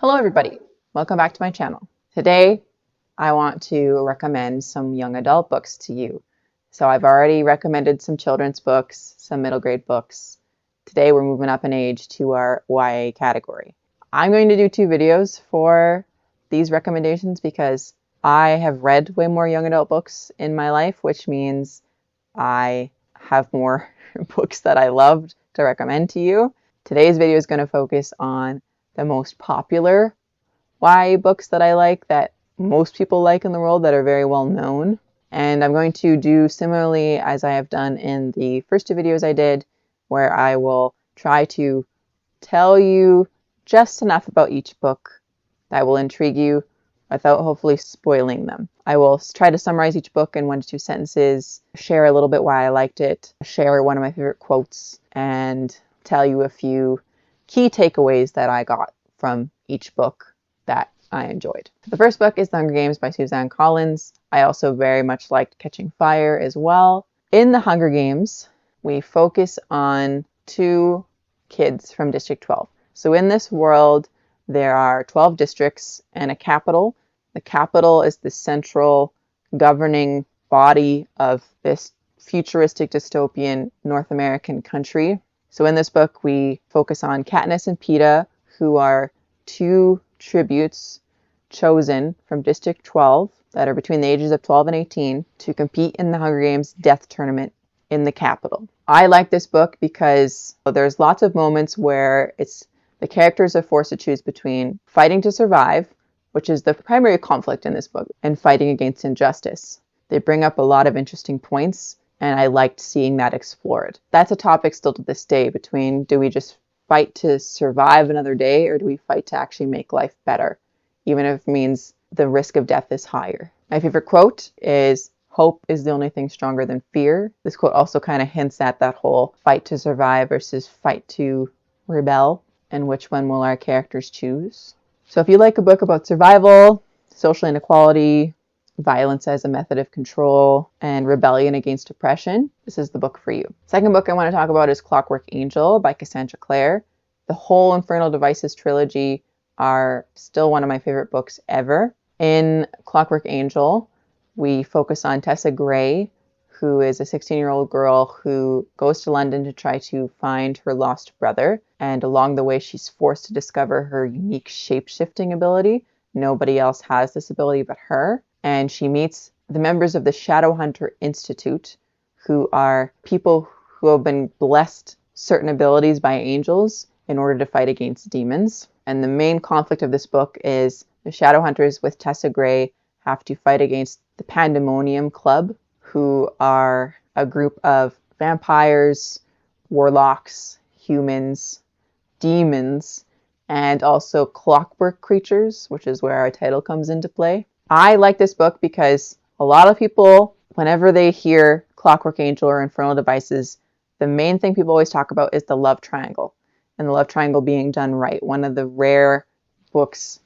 Hello everybody, welcome back to my channel. Today I want to recommend some young adult books to you. So I've already recommended some children's books, some middle grade books. Today we're moving up in age to our YA category. I'm going to do 2 videos for these recommendations because I have read way more young adult books in my life, which means I have more books that I loved to recommend to you. Today's video is going to focus on the most popular YA books that I like, that most people like in the world, that are very well known. And I'm going to do similarly as I have done in the first 2 videos I did, where I will try to tell you just enough about each book that will intrigue you without hopefully spoiling them. I will try to summarize each book in 1 to 2 sentences, share a little bit why I liked it, share one of my favorite quotes, and tell you a few key takeaways that I got from each book that I enjoyed. The first book is The Hunger Games by Suzanne Collins. I also very much liked Catching Fire as well. In The Hunger Games, we focus on 2 kids from District 12. So in this world, there are 12 districts and a capital. The capital is the central governing body of this futuristic dystopian North American country. So in this book, we focus on Katniss and Peeta, who are 2 tributes chosen from District 12 that are between the ages of 12 and 18 to compete in the Hunger Games death tournament in the capital. I like this book because there's lots of moments where the characters are forced to choose between fighting to survive, which is the primary conflict in this book, and fighting against injustice. They bring up a lot of interesting points, and I liked seeing that explored. That's a topic still to this day between, do we just fight to survive another day, or do we fight to actually make life better, even if it means the risk of death is higher? My favorite quote is, "Hope is the only thing stronger than fear." This quote also kind of hints at that whole fight to survive versus fight to rebel, and which one will our characters choose. So if you like a book about survival, social inequality, violence as a method of control, and rebellion against oppression, this is the book for you. Second book I want to talk about is Clockwork Angel by Cassandra Clare. The whole Infernal Devices trilogy are still one of my favorite books ever. In Clockwork Angel, we focus on Tessa Gray, who is a 16-year-old girl who goes to London to try to find her lost brother. And along the way, she's forced to discover her unique shape-shifting ability. Nobody else has this ability but her. And she meets the members of the Shadowhunter Institute, who are people who have been blessed certain abilities by angels in order to fight against demons. And the main conflict of this book is the Shadowhunters with Tessa Gray have to fight against the Pandemonium Club, who are a group of vampires, warlocks, humans, demons, and also clockwork creatures, which is where our title comes into play. I like this book because a lot of people, whenever they hear Clockwork Angel or Infernal Devices, the main thing people always talk about is the love triangle, and the love triangle being done right. One of the rare books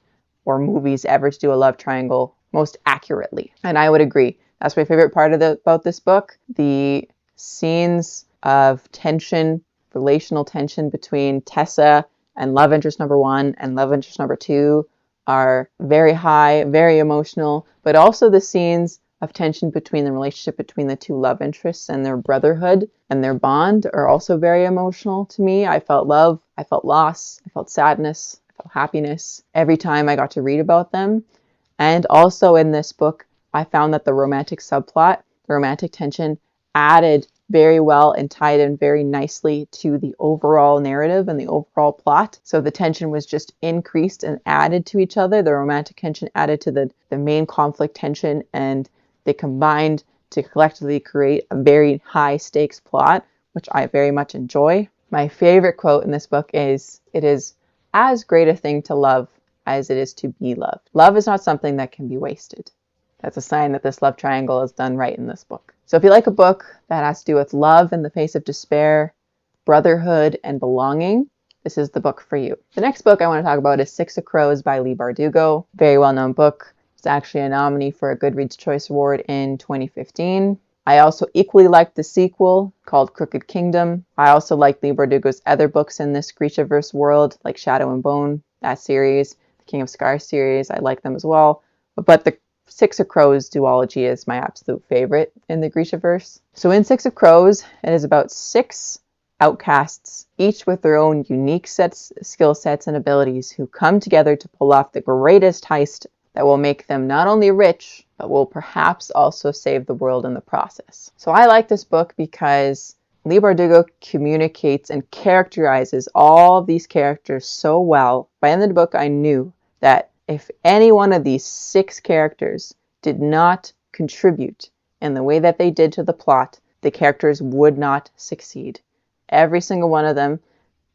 or movies ever to do a love triangle most accurately. And I would agree. That's my favorite part about this book. The scenes of tension, relational tension between Tessa and love interest number 1 and love interest number 2 are very high, very emotional, but also the scenes of tension between the relationship between the 2 love interests and their brotherhood and their bond are also very emotional to me. I felt love, I felt loss, I felt sadness, I felt happiness every time I got to read about them. And also in this book, I found that the romantic subplot, the romantic tension, added very well and tied in very nicely to the overall narrative and the overall plot. So the tension was just increased and added to each other. The romantic tension added to the main conflict tension, and they combined to collectively create a very high stakes plot, which I very much enjoy. My favorite quote in this book is, "It is as great a thing to love as it is to be loved. Love is not something that can be wasted." That's a sign that this love triangle is done right in this book. So if you like a book that has to do with love in the face of despair, brotherhood, and belonging, this is the book for you. The next book I want to talk about is Six of Crows by Leigh Bardugo. Very well-known book. It's actually a nominee for a Goodreads Choice Award in 2015. I also equally liked the sequel called Crooked Kingdom. I also like Leigh Bardugo's other books in this Grishaverse world, like Shadow and Bone, that series. the King of Scars series. I like them as well. But the Six of Crows duology is my absolute favorite in the Grishaverse. So in Six of Crows, it is about 6 outcasts, each with their own unique skill sets and abilities, who come together to pull off the greatest heist that will make them not only rich, but will perhaps also save the world in the process. So I like this book because Leigh Bardugo communicates and characterizes all of these characters so well. By the end of the book, I knew that if any one of these 6 characters did not contribute in the way that they did to the plot, the characters would not succeed. Every single one of them,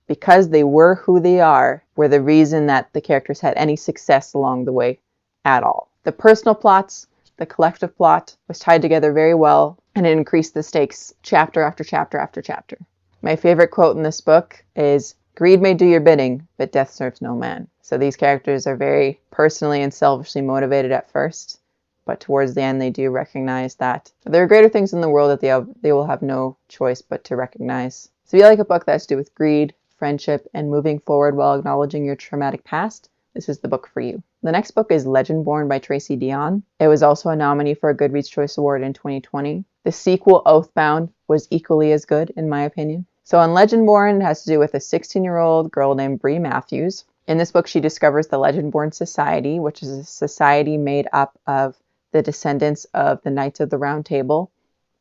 because they were who they are, were the reason that the characters had any success along the way at all. The personal plots, the collective plot was tied together very well, and it increased the stakes chapter after chapter after chapter. My favorite quote in this book is, "Greed may do your bidding, but death serves no man." So these characters are very personally and selfishly motivated at first, but towards the end they do recognize that there are greater things in the world that they will have no choice but to recognize. So if you like a book that has to do with greed, friendship, and moving forward while acknowledging your traumatic past, this is the book for you. The next book is Legendborn by Tracy Deonn. It was also a nominee for a Goodreads Choice Award in 2020. The sequel, Oathbound, was equally as good, in my opinion. So on Legendborn, it has to do with a 16-year-old girl named Bree Matthews. In this book, she discovers the Legendborn Society, which is a society made up of the descendants of the Knights of the Round Table.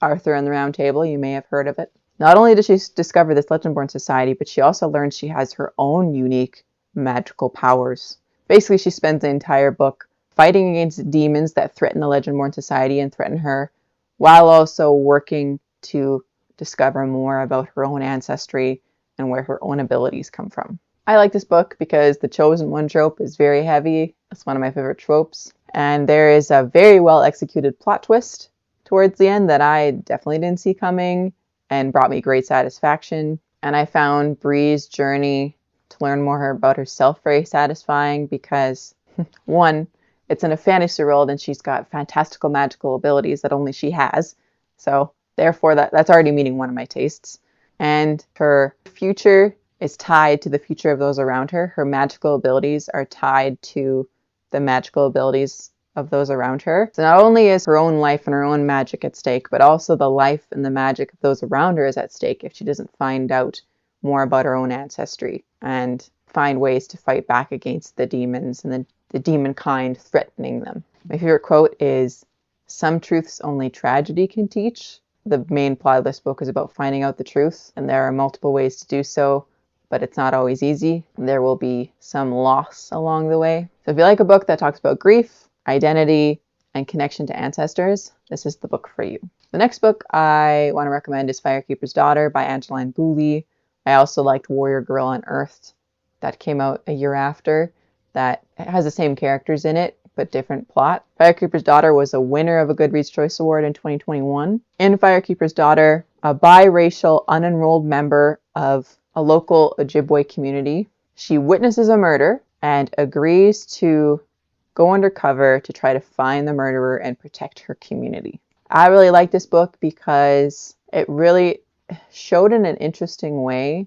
Arthur and the Round Table, you may have heard of it. Not only does she discover this Legendborn Society, but she also learns she has her own unique magical powers. Basically, she spends the entire book fighting against demons that threaten the Legendborn Society and threaten her, while also working to discover more about her own ancestry and where her own abilities come from. I like this book because the Chosen One trope is very heavy. It's one of my favorite tropes. And there is a very well executed plot twist towards the end that I definitely didn't see coming and brought me great satisfaction. And I found Bree's journey to learn more about herself very satisfying because, one, it's in a fantasy world and she's got fantastical magical abilities that only she has. So therefore, that's already meeting one of my tastes. And her future is tied to the future of those around her. Her magical abilities are tied to the magical abilities of those around her. So not only is her own life and her own magic at stake, but also the life and the magic of those around her is at stake if she doesn't find out more about her own ancestry and find ways to fight back against the demons and the demon kind threatening them. My favorite quote is, "Some truths only tragedy can teach." The main plot of this book is about finding out the truth, and there are multiple ways to do so, but it's not always easy. There will be some loss along the way. So if you like a book that talks about grief, identity, and connection to ancestors, this is the book for you. The next book I want to recommend is Firekeepers Daughter by Angeline Boulley. I also liked Warrior Girl Unearthed that came out a year after that has the same characters in it, but different plot. Firekeeper's Daughter was a winner of a Goodreads Choice Award in 2021. In Firekeeper's Daughter, a biracial, unenrolled member of a local Ojibwe community, she witnesses a murder and agrees to go undercover to try to find the murderer and protect her community. I really like this book because it really showed in an interesting way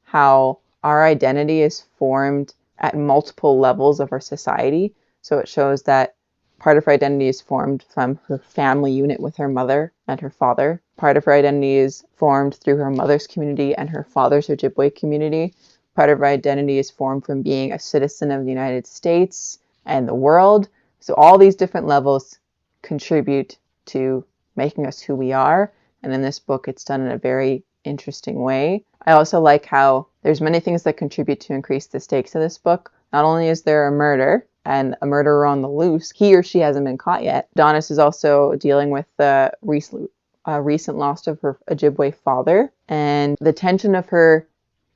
how our identity is formed at multiple levels of our society. So it shows that part of her identity is formed from her family unit with her mother and her father. Part of her identity is formed through her mother's community and her father's Ojibwe community. Part of her identity is formed from being a citizen of the United States and the world. So all these different levels contribute to making us who we are. And in this book, it's done in a very interesting way. I also like how there's many things that contribute to increase the stakes of this book. Not only is there a murder and a murderer on the loose, he or she hasn't been caught yet. Donis is also dealing with the recent loss of her Ojibwe father and the tension of her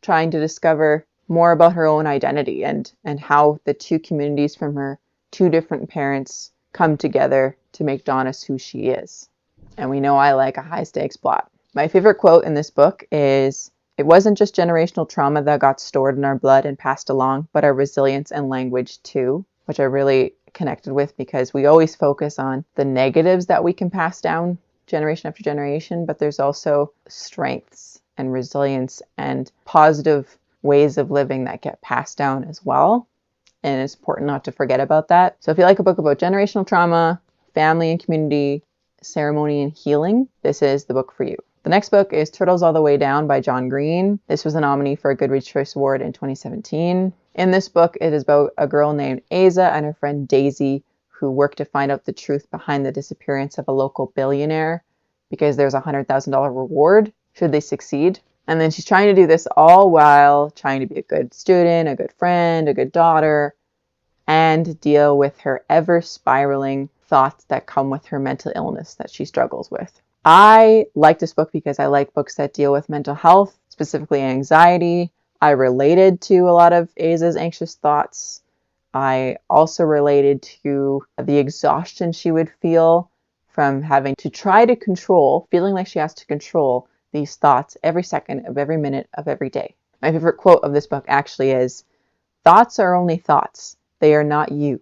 trying to discover more about her own identity and how the two communities from her two different parents come together to make Donis who she is. And we know I like a high stakes plot. My favorite quote in this book is, "It wasn't just generational trauma that got stored in our blood and passed along, but our resilience and language too," which I really connected with because we always focus on the negatives that we can pass down generation after generation, but there's also strengths and resilience and positive ways of living that get passed down as well. and it's important not to forget about that. So if you like a book about generational trauma, family and community, ceremony and healing, this is the book for you. The next book is Turtles All the Way Down by John Green. This was a nominee for a Goodreads Choice Award in 2017. In this book, it is about a girl named Aza and her friend Daisy who work to find out the truth behind the disappearance of a local billionaire because there's a $100,000 reward should they succeed. And then she's trying to do this all while trying to be a good student, a good friend, a good daughter, and deal with her ever spiraling thoughts that come with her mental illness that she struggles with. I like this book because I like books that deal with mental health, specifically anxiety. I related to a lot of Aza's anxious thoughts. I also related to the exhaustion she would feel from having to try to control, feeling like she has to control these thoughts every second of every minute of every day. My favorite quote of this book actually is, "Thoughts are only thoughts. They are not you.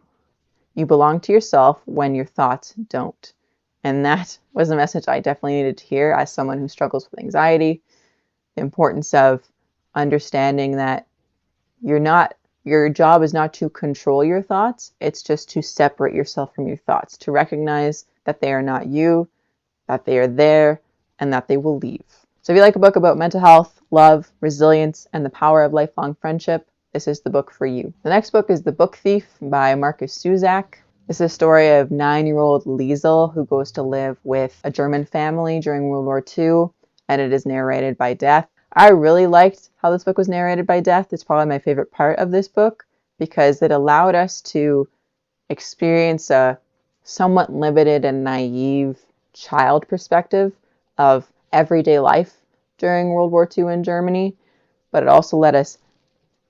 You belong to yourself when your thoughts don't." And that was a message I definitely needed to hear as someone who struggles with anxiety. The importance of understanding that your job is not to control your thoughts. It's just to separate yourself from your thoughts, to recognize that they are not you, that they are there, and that they will leave. So if you like a book about mental health, love, resilience, and the power of lifelong friendship, this is the book for you. The next book is The Book Thief by Marcus Zusak. This is a story of 9-year-old Liesel who goes to live with a German family during World War II, and it is narrated by Death. I really liked how this book was narrated by Death. It's probably my favorite part of this book because it allowed us to experience a somewhat limited and naive child perspective of everyday life during World War II in Germany, but it also let us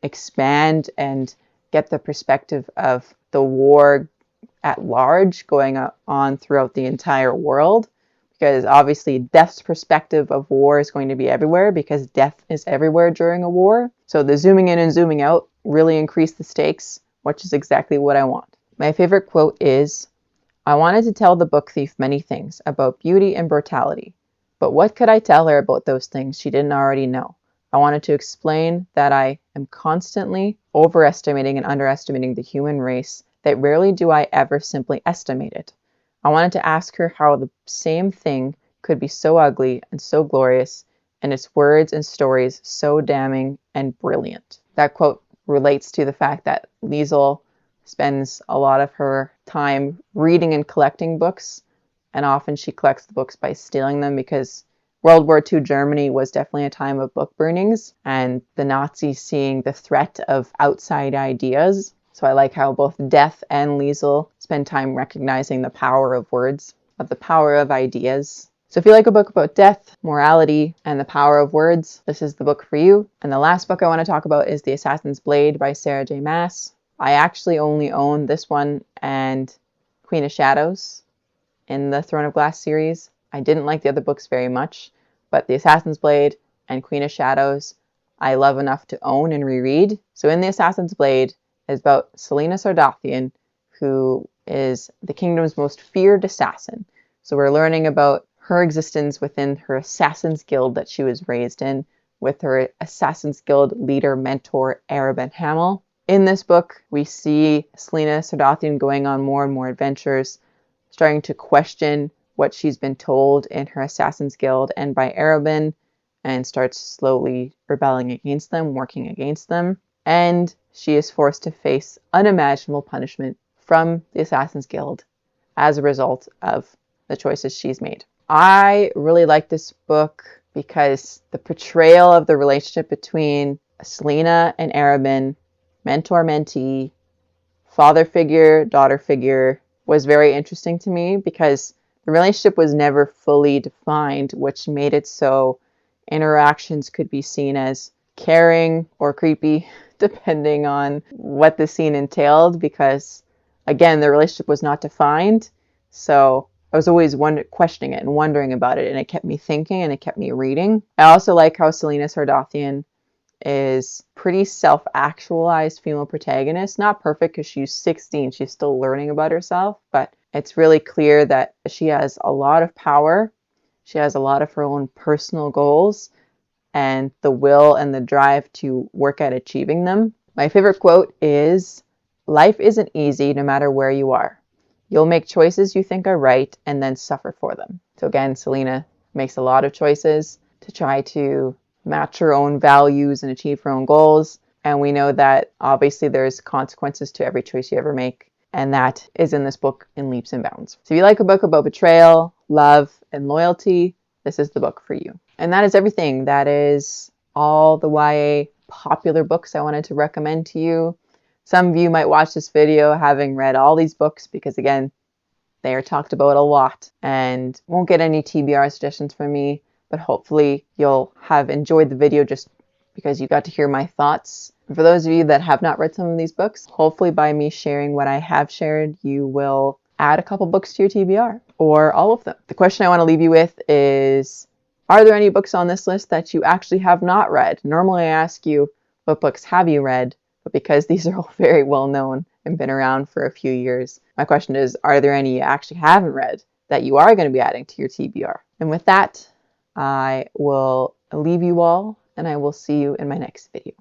expand and get the perspective of the war at large going on throughout the entire world, because obviously Death's perspective of war is going to be everywhere because death is everywhere during a war. So the zooming in and zooming out really increased the stakes, which is exactly what I want. My favorite quote is, "I wanted to tell the book thief many things about beauty and brutality, but what could I tell her about those things she didn't already know? I wanted to explain that I am constantly overestimating and underestimating the human race, that rarely do I ever simply estimate it. I wanted to ask her how the same thing could be so ugly and so glorious, and its words and stories so damning and brilliant." That quote relates to the fact that Liesel spends a lot of her time reading and collecting books, and often she collects the books by stealing them because World War II Germany was definitely a time of book burnings and the Nazis seeing the threat of outside ideas. So I like how both Death and Liesel spend time recognizing the power of words, of the power of ideas. So if you like a book about death, morality, and the power of words, this is the book for you. And the last book I want to talk about is The Assassin's Blade by Sarah J. Maas. I actually only own this one and Queen of Shadows in the Throne of Glass series. I didn't like the other books very much, but The Assassin's Blade and Queen of Shadows I love enough to own and reread. So in The Assassin's Blade is about Selena Sardathian, who is the kingdom's most feared assassin. So we're learning about her existence within her Assassin's Guild that she was raised in, with her Assassin's Guild leader mentor Arobin Hamel. In this book, we see Selena Sardathian going on more and more adventures, starting to question what she's been told in her Assassin's Guild and by Arobin, and starts slowly rebelling against them, working against them. And she is forced to face unimaginable punishment from the Assassin's Guild as a result of the choices she's made. I really like this book because the portrayal of the relationship between Selena and Arobin, mentor-mentee, father figure, daughter figure, was very interesting to me because the relationship was never fully defined, which made it so interactions could be seen as caring or creepy, depending on what the scene entailed, because, again, the relationship was not defined. So I was always questioning it and wondering about it, and it kept me thinking and it kept me reading. I also like how Selena Sardathian is pretty self-actualized female protagonist. Not perfect because she's 16, she's still learning about herself, but it's really clear that she has a lot of power. She has a lot of her own personal goals and the will and the drive to work at achieving them. My favorite quote is, life isn't easy no matter where you are. You'll make choices you think are right and then suffer for them. So again, Selena makes a lot of choices to try to match her own values and achieve her own goals. And we know that obviously there's consequences to every choice you ever make. And that is in this book in leaps and bounds. So if you like a book about betrayal, love, and loyalty, this is the book for you. And that is everything. That is all the YA popular books I wanted to recommend to you. Some of you might watch this video having read all these books because, again, they are talked about a lot and won't get any TBR suggestions from me, but hopefully you'll have enjoyed the video just because you got to hear my thoughts. And for those of you that have not read some of these books, hopefully by me sharing what I have shared, you will add a couple books to your TBR or all of them. The question I want to leave you with is, are there any books on this list that you actually have not read? Normally I ask you, what books have you read? But because these are all very well known and been around for a few years, my question is, are there any you actually haven't read that you are going to be adding to your TBR? And with that, I will leave you all, and I will see you in my next video.